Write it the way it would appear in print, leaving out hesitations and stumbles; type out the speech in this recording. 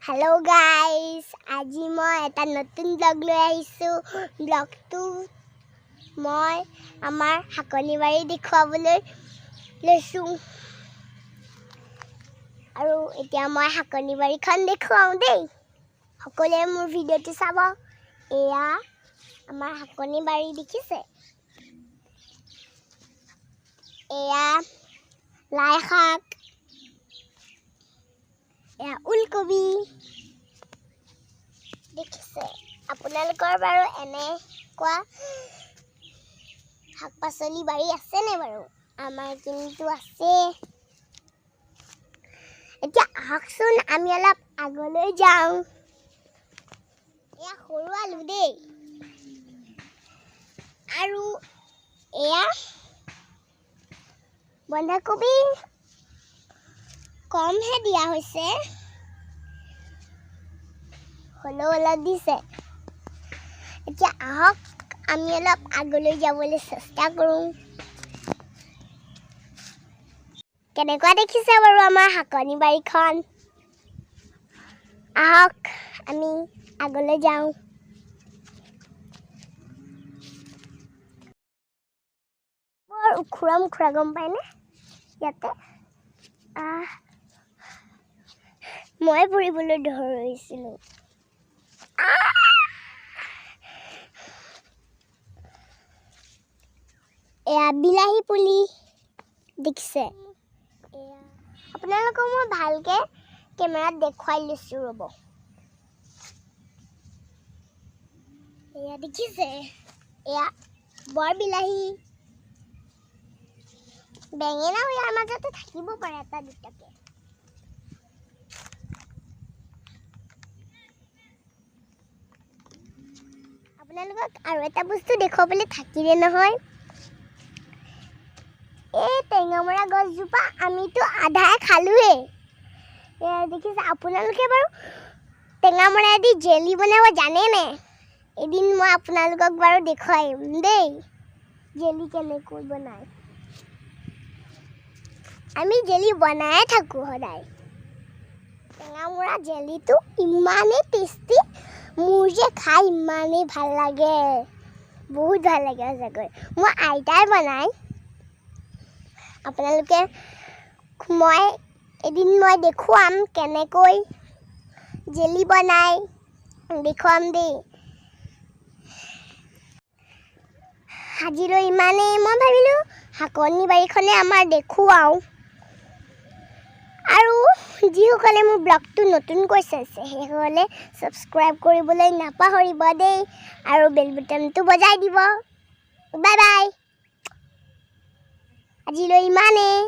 Hello guys, আজি মই এটা নতুন ব্লগ লৈ আহিছো। ব্লগটো মই আমাৰ হাকনিবাৰী দেখুৱাবলৈ লৈছো আৰু এতিয়া মই হাকনিবাৰীখন দেখুৱাও দেই। সকলোৱে মোৰ ভিডিঅ'টো চাব। এয়া আমাৰ হাকনিবাৰী দেখিছে। এয়া লাই শাক, এয়া ওলকবি দেখিছে। আপোনালোকৰ বাৰু এনেকুৱা শাক পাচলি বাৰী আছেনে বাৰু? আমাৰ কিন্তু আছে। এতিয়া আহকচোন আমি অলপ আগলৈ যাওঁ। এয়া সৰু আলু দেই, আৰু এয়া বন্ধাকবি কমহে দিয়া হৈছে, হ'লেও অলপ দিছে। এতিয়া আহক আমি অলপ আগলৈ যাবলৈ চেষ্টা কৰোঁ। কেনেকুৱা দেখিছে বাৰু আমাৰ হাকনিবাৰীখন? আহক আমি আগলৈ যাওঁ। বৰ উখুৰা গম পায়নে? ইয়াতে মই ফুৰিবলৈ ধৰিছিলোঁ। এয়া বিলাহী পুলি দেখিছে। এয়া আপোনালোকক মই ভালকৈ কেমেৰাত দেখুৱাই লৈছোঁ ৰ'ব। এয়া দেখিছে, এয়া বৰ বিলাহী। বেঙেনাও ইয়াৰ মাজতে থাকিব পাৰে এটা দুটাকে। আপোনালোকক আৰু এটা বস্তু দেখুৱাবলৈ থাকিলে নহয়। এই টেঙামৰা গছজোপা আমিতো আধাই খালোৱেই। এয়া দেখিছে। আপোনালোকে বাৰু টেঙামৰাদি জেলি বনাব জানেনে? এদিন মই আপোনালোকক বাৰু দেখুৱাম দেই, জেলি কেনেকৈ বনায়। আমি জেলি বনায়ে থাকোঁ সদায়। টেঙামৰা জেলিটো ইমানেই টেষ্টি, মোৰ যে খাই ইমানেই ভাল লাগে, বহুত ভাল লাগে সঁচাকৈ। মোৰ আইতাই বনায়। আপোনালোকে এদিন মই দেখুৱাম কেনেকৈ জেলি বনায়, দেখুৱাম দেই। আজিলৈ ইমানেই। মই ভাবিলোঁ হাকনিবাৰীখনে আমাৰ দেখুৱাওঁ, আৰু যিসকলে মোৰ ব্লগটো নতুনকৈ চাইছে সেইসকলে ছাবস্ক্ৰাইব কৰিবলৈ নাপাহৰিব দেই, আৰু বেল বুটামটো বজাই দিব। বাই বাই, আজিলৈ ইমানেই।